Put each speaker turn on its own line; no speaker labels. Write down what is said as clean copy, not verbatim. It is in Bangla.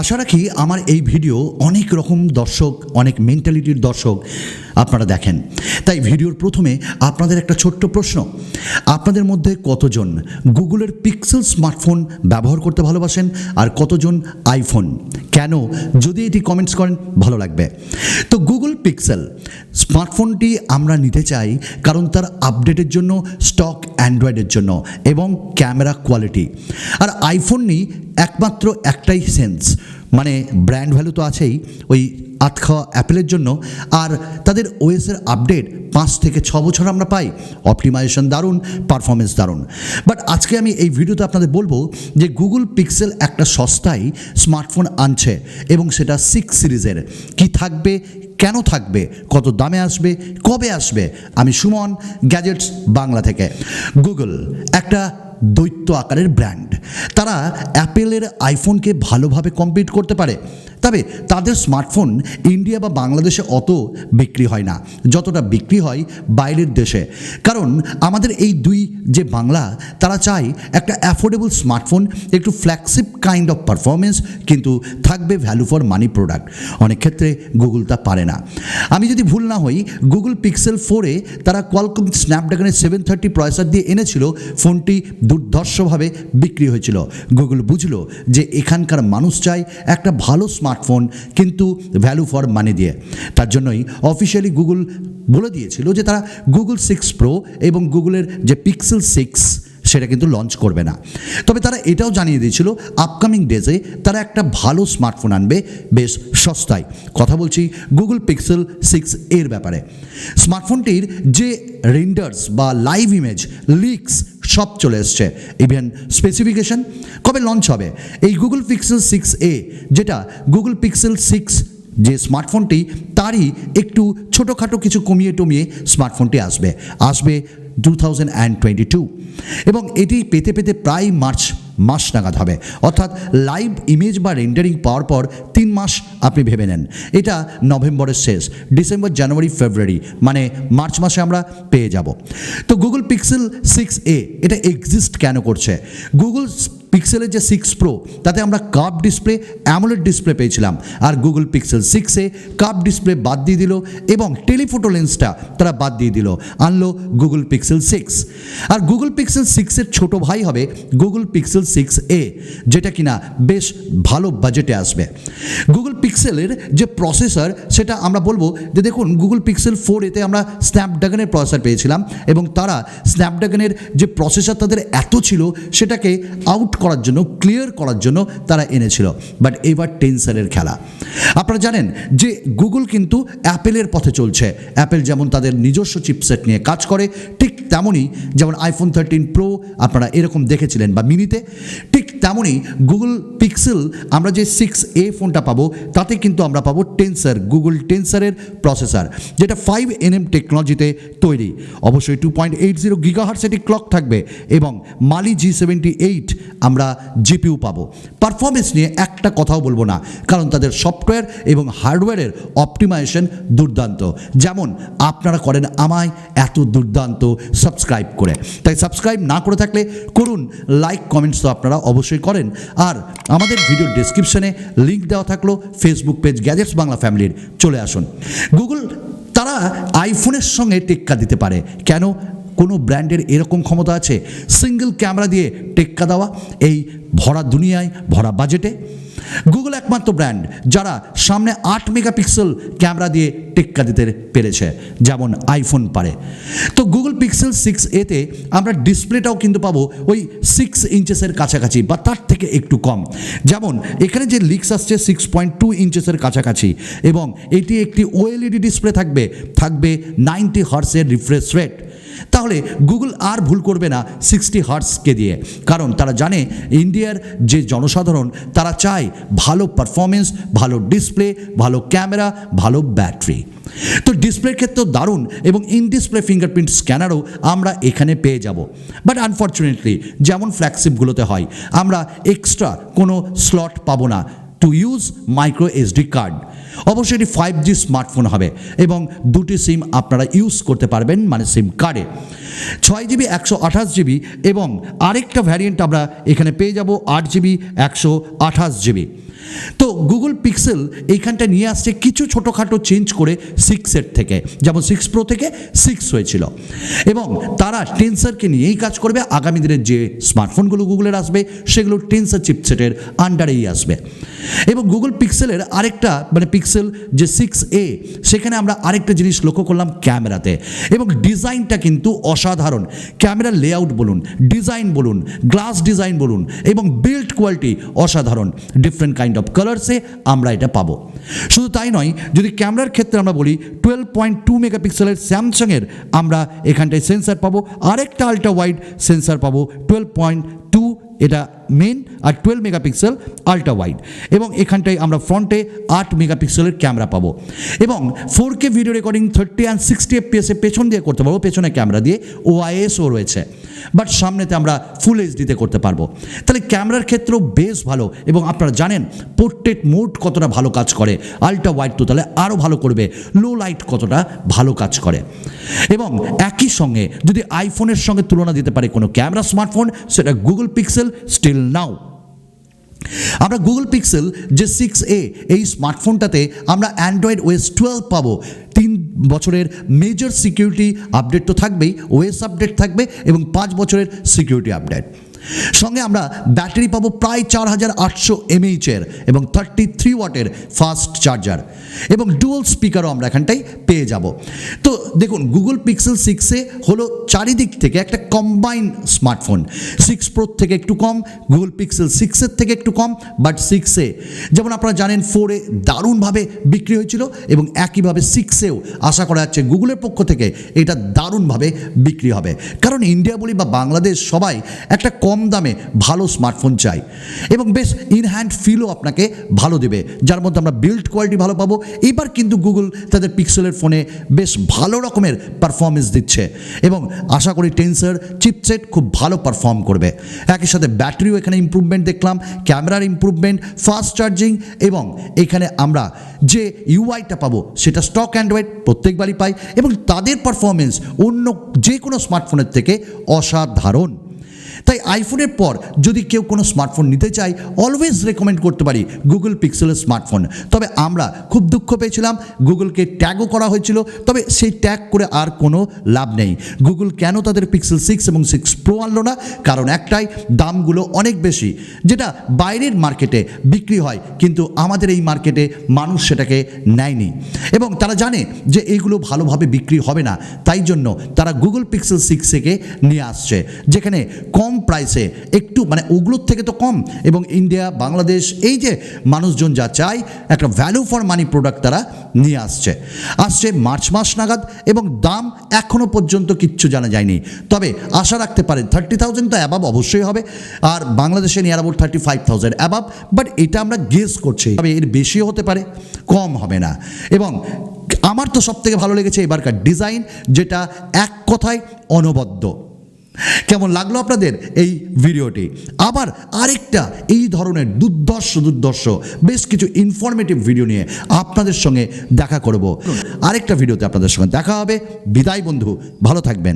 আশা রাখি আমার এই ভিডিও অনেক রকম দর্শক, অনেক মেন্টালিটির দর্শক আপনারা দেখেন। তাই ভিডিওর প্রথমে আপনাদের একটা ছোট্ট প্রশ্ন, আপনাদের মধ্যে কতজন গুগলের পিক্সেল স্মার্টফোন ব্যবহার করতে ভালোবাসেন আর কতজন আইফোন? কেন? যদি এটি কমেন্টস করেন ভালো লাগবে। তো গুগল পিক্সেল স্মার্টফোনটি আমরা নিতে চাই কারণ তার আপডেটের জন্য, স্টক অ্যান্ড্রয়েডের জন্য এবং ক্যামেরা কোয়ালিটি। আর আইফোন নিই একমাত্র একটাই সেন্স, মানে ব্র্যান্ড ভ্যালু তো আছেই ওই আতখাওয়া অ্যাপেলের জন্য, আর তাদের ওএসের আপডেট 5 থেকে 6 বছর আমরা পাই, অপটিমাইজেশন দারুণ, পারফরমেন্স দারুণ। বাট আজকে আমি এই ভিডিওতে আপনাদের বলবো যে গুগল পিক্সেল একটা সস্তায় স্মার্টফোন আনছে এবং সেটা 6 সিরিজের। কি থাকবে, কেন থাকবে, কত দামে আসবে, কবে আসবে? আমি সুমন, গ্যাজেটস বাংলা থেকে। গুগল একটা দৈত্য আকারের ব্র্যান্ড। তারা অ্যাপেলের আইফোনকে ভালোভাবে কম্পিট করতে পারে, তবে তাদের স্মার্টফোন ইন্ডিয়া বা বাংলাদেশে অত বিক্রি হয় না যতটা বিক্রি হয় বাইরের দেশে। কারণ আমাদের এই দুই যে বাংলা, তারা চায় একটা অ্যাফোর্ডেবল স্মার্টফোন, একটু ফ্ল্যাগশিপ কাইন্ড অফ পারফরমেন্স, কিন্তু থাকবে ভ্যালু ফর মানি প্রোডাক্ট। অনেক ক্ষেত্রে গুগল তা পারে না। আমি যদি ভুল না হই, গুগল পিক্সেল 4-এ তারা কোয়ালকম স্ন্যাপড্রাগনের 730 প্রসেসর দিয়ে এনেছিল। ফোনটি দুর্ধর্ষভাবে বিক্রি হয়েছিল। গুগল বুঝলো যে এখানকার মানুষ চায় একটা ভালো স্মার্টফোন, কিন্তু ভ্যালু ফর মানি দিয়ে। তার জন্যই অফিসিয়ালি গুগল বলে দিয়েছিল যে তারা গুগল 6 প্রো এবং গুগলের যে পিক্সেল 6 সেটা কিন্তু লঞ্চ করবে না। তবে তারা এটাও জানিয়ে দিয়েছিল আপকামিং ডেজে তারা একটা ভালো স্মার্টফোন আনবে বেশ সস্তায়। কথা বলছি গুগল পিক্সেল 6 এর ব্যাপারে। স্মার্টফোনটির যে রেন্ডার্স বা লাইভ ইমেজ, লিকস সব চলে এসছে। ইভেন স্পেসিফিকেশন কবে লঞ্চ হবে, এই গুগল পিক্সেল 6a, যেটা গুগল পিক্সেল 6 যে স্মার্টফোনটি তারই একটু ছোটোখাটো কিছু কমিয়ে টমিয়ে স্মার্টফোনটি আসবে 2022 এবং এটি পেতে প্রায় মার্চ মাস নাগাদ হবে। অর্থাৎ লাইভ ইমেজ বা রেন্ডারিং পাওয়ার পর 3 মাস আপনি ভেবে নেন। এটা নভেম্বরের শেষ, ডিসেম্বর, জানুয়ারি, ফেব্রুয়ারি, মানে মার্চ মাসে আমরা পেয়ে যাব। তো গুগল পিক্সেল 6a এটা এক্সিস্ট কেন করছে? গুগল পিক্সেলের যে 6 প্রো তাতে আমরা কার্ভ ডিসপ্লে, অ্যামোলেড ডিসপ্লে পেয়েছিলাম, আর গুগল পিক্সেল 6-এ কার্ভ ডিসপ্লে বাদ দিয়ে দিল এবং টেলিফোটো লেন্সটা তারা বাদ দিয়ে দিল, আনলো গুগল পিক্সেল 6। আর গুগল পিক্সেল 6-এর ছোটো ভাই হবে গুগল পিক্সেল 6a, যেটা কিনা বেশ ভালো বাজেটে আসবে। গুগল পিক্সেলের যে প্রসেসর সেটা আমরা বলবো যে দেখুন, গুগল পিক্সেল 4-এতে আমরা স্ন্যাপড্রাগনের প্রসেসর পেয়েছিলাম এবং তারা স্ন্যাপড্রাগনের যে প্রসেসর তাদের এত ছিল সেটাকে আউট করার জন্য, ক্লিয়ার করার জন্য তারা এনেছিল। বাট এবার টেন্সারের খেলা। আপনারা জানেন যে গুগল কিন্তু অ্যাপেলের পথে চলছে। অ্যাপেল যেমন তাদের নিজস্ব চিপসেট নিয়ে কাজ করে, ঠিক তেমনই যেমন আইফোন 13 প্রো আপনারা এরকম দেখেছিলেন বা মিনিতে, ঠিক তেমনই গুগল পিক্সেল আমরা যে 6a ফোনটা পাবো তাতে কিন্তু আমরা পাবো টেন্সার, গুগল টেন্সারের প্রসেসর, যেটা 5nm টেকনোলজিতে তৈরি। অবশ্যই 2.80 গিগাহার্টজ এটি ক্লক থাকবে এবং মালি G78 আমরা জিপিইউ পাবো। পারফরমেন্স নিয়ে একটা কথাও বলবো না, কারণ তাদের সফটওয়্যার এবং হার্ডওয়্যারের অপটিমাইজেশন দুর্দান্ত, যেমন আপনারা করেন আমায় এত দুর্দান্ত সাবস্ক্রাইব করে। তাই সাবস্ক্রাইব না করে থাকলে করুন, লাইক কমেন্টস তো আপনারা অবশ্যই করেন। আর আমাদের ভিডিওর ডেসক্রিপশনে লিঙ্ক দেওয়া থাকলো ফেসবুক পেজ গ্যাজেটস বাংলা ফ্যামিলির, চলে আসুন। গুগল তারা আইফোনের সঙ্গে টেক্কা দিতে পারে। কেন? কোনো ব্র্যান্ডের এরকম ক্ষমতা আছে সিঙ্গেল ক্যামেরা দিয়ে টেক্কা দেওয়া এই ভরা দুনিয়ায়, ভরা বাজেটে? গুগল একমাত্র ব্র্যান্ড যারা সামনে 8 মেগাপিক্সেল ক্যামেরা দিয়ে টেক্কা দিতে পেরেছে, যেমন আইফোন পারে। তো গুগল পিক্সেল 6a-তে আমরা ডিসপ্লেটাও কিন্তু পাবো ওই 6 ইঞ্চেসের কাছাকাছি বা তার থেকে একটু কম। যেমন এখানে যে লিক্স আসছে 6.2 ইঞ্চেসের কাছাকাছি, এবং এটি একটি ওএলইডি ডিসপ্লে থাকবে 90 হার্টজের রিফ্রেশ রেট। তাহলে গুগল আর ভুল করবে না 60 হার্টজকে দিয়ে, কারণ তারা জানে ইন্ডিয়ার যে জনসাধারণ তারা চায় ভালো পারফরমেন্স, ভালো ডিসপ্লে, ভালো ক্যামেরা, ভালো ব্যাটারি। তো ডিসপ্লের ক্ষেত্রেও দারুণ এবং ইন ডিসপ্লে ফিঙ্গারপ্রিন্ট স্ক্যানারও আমরা এখানে পেয়ে যাব। বাট আনফর্চুনেটলি যেমন ফ্ল্যাগশিপগুলোতে হয়, আমরা এক্সট্রা কোনো স্লট পাবো না to use micro SD card. অবশ্যই এটি 5G স্মার্টফোন হবে এবং 2টি সিম আপনারা ইউজ করতে পারবেন, মানে সিম কার্ডে 6GB 128GB, এবং আরেকটা ভ্যারিয়েন্ট আমরা এখানে পেয়ে যাব 8GB 128GB। তো গুগল পিক্সেল এইখানটা নিয়ে আসছে কিছু ছোটোখাটো চেঞ্জ করে 6 থেকে, যেমন 6 প্রো থেকে 6 হয়েছিল, এবং তারা টেন্সারকে নিয়েই কাজ করবে। আগামী দিনের যে স্মার্টফোনগুলো গুগলের আসবে সেগুলো টেন্সার চিপসেটের আন্ডারেই আসবে। এবং গুগল পিক্সেলের আরেকটা মানে পিক্সেল যে 6a, সেখানে আমরা আরেকটা জিনিস লক্ষ্য করলাম ক্যামেরাতে, এবং ডিজাইনটা কিন্তু অসাধারণ। ক্যামেরার লেআউট বলুন, ডিজাইন বলুন, গ্লাস ডিজাইন বলুন, এবং বিল্ড কোয়ালিটি অসাধারণ। ডিফারেন্ট কাইন্ড অফ কালার্সে আমরা এটা পাবো। শুধু তাই নয়, যদি ক্যামেরার ক্ষেত্রে আমরা বলি 12.2 মেগাপিক্সেলের স্যামসাংয়ের আমরা এখানটায় সেন্সার পাবো, আরেকটা আল্ট্রা ওয়াইড সেন্সার পাবো 12.2, এটা মেন, আর 12 মেগাপিক্সেল আল্ট্রা ওয়াইড, এবং এখানটায় আমরা ফ্রন্টে 8 মেগাপিক্সেলের ক্যামেরা পাবো, এবং 4K video recording 30 and 60 FPS পেছন দিয়ে করতে পারবো, পেছনে ক্যামেরা দিয়ে OISও রয়েছে, বাট সামনেতে আমরা ফুল এইচডিতে করতে পারবো। তাহলে ক্যামেরার ক্ষেত্রেও বেশ ভালো, এবং আপনারা জানেন পোর্ট্রেট মোড কতটা ভালো কাজ করে, আল্ট্রা ওয়াইড তো তাহলে আরও ভালো করবে, লো লাইট কতটা ভালো কাজ করে। এবং একই সঙ্গে যদি আইফোনের সঙ্গে তুলনা দিতে পারে কোনো ক্যামেরা স্মার্টফোন, সেটা গুগল পিক্সেল স্টিল নাও। আমরা গুগল পিক্সেল যে 6a এই স্মার্টফোনটাতে আমরা অ্যান্ড্রয়েড ওএস 12 পাবো। 3 বছরের মেজর সিকিউরিটি আপডেট তো থাকবেই, ওএস আপডেট থাকবে, এবং 5 বছরের সিকিউরিটি আপডেট। সঙ্গে আমরা ব্যাটারি পাবো প্রায় 4800 mAh এবং 33 ওয়াটের ফাস্ট চার্জার, এবং ডুয়াল স্পিকারও আমরা এখানটাই পেয়ে যাব। তো দেখুন, গুগল পিক্সেল 6a হলো চারিদিক থেকে একটা কম্বাইন স্মার্টফোন। 6 প্রো থেকে একটু কম, গুগল পিক্সেল 6 থেকে একটু কম, বাট 6a যেমন আপনারা জানেন 4a দারুণভাবে বিক্রি হয়েছিল, এবং একইভাবে 6এও আশা করা যাচ্ছে গুগলের পক্ষ থেকে এটা দারুণভাবে বিক্রি হবে। কারণ ইন্ডিয়া বলি বা বাংলাদেশ সবাই একটা কম দামে ভালো স্মার্টফোন চাই, এবং বেশ ইন হ্যান্ড ফিলও আপনাকে ভালো দেবে, যার মধ্যে আমরা বিল্ড কোয়ালিটি ভালো পাবো। এবার কিন্তু গুগল তাদের পিক্সেলের ফোনে বেশ ভালো রকমের পারফরমেন্স দিচ্ছে, এবং আশা করি টেন্সার চিপসেট খুব ভালো পারফর্ম করবে। একই সাথে ব্যাটারিও এখানে ইমপ্রুভমেন্ট দেখলাম, ক্যামেরার ইমপ্রুভমেন্ট, ফাস্ট চার্জিং, এবং এখানে আমরা যে ইউআইটা পাবো সেটা স্টক অ্যান্ড্রয়েড প্রত্যেকবারই পাই, এবং তাদের পারফরমেন্স অন্য যে কোনো স্মার্টফোনের থেকে অসাধারণ। তাই আইফোনের পর যদি কেউ কোনো স্মার্টফোন নিতে চায়, অলওয়েজ রেকমেন্ড করতে পারি গুগল পিক্সেলের স্মার্টফোন। তবে আমরা খুব দুঃখ পেয়েছিলাম, গুগলকে ট্যাগও করা হয়েছিল, তবে সেই ট্যাগ করে আর কোনো লাভ নেই। গুগল কেন তাদের পিক্সেল 6 এবং 6 প্রো আনলো না? কারণ একটাই, দামগুলো অনেক বেশি, যেটা বাইরের মার্কেটে বিক্রি হয়, কিন্তু আমাদের এই মার্কেটে মানুষ সেটাকে নেয়নি, এবং তারা জানে যে এইগুলো ভালোভাবে বিক্রি হবে না, তাই জন্য তারা গুগল পিক্সেল 6 নিয়ে আসছে, যেখানে কম প্রাইসে একটু মানে ওগুলোর থেকে তো কম, এবং ইন্ডিয়া বাংলাদেশ এই যে মানুষজন যা চায় একটা ভ্যালু ফর মানি প্রোডাক্ট তারা নিয়ে আসছে মার্চ মাস নাগাদ, এবং দাম এখনও পর্যন্ত কিচ্ছু জানা যায়নি। তবে আশা রাখতে পারেন 30,000 তো অ্যাবাব অবশ্যই হবে, আর বাংলাদেশে নিয়ার অ্যাবাউট 35,000 অ্যাবাব, বাট এটা আমরা গেস করছি, তবে এর বেশিও হতে পারে, কম হবে না। এবং আমার তো সবথেকে ভালো লেগেছে এবারকার ডিজাইন, যেটা এক কথায় অনবদ্য। কেমন লাগলো আপনাদের এই ভিডিওটি? আবার আরেকটা এই ধরনের দুর্ধর্ষ বেশ কিছু ইনফরমেটিভ ভিডিও নিয়ে আপনাদের সঙ্গে দেখা করব। আরেকটা ভিডিওতে আপনাদের সঙ্গে দেখা হবে। বিদায় বন্ধু, ভালো থাকবেন।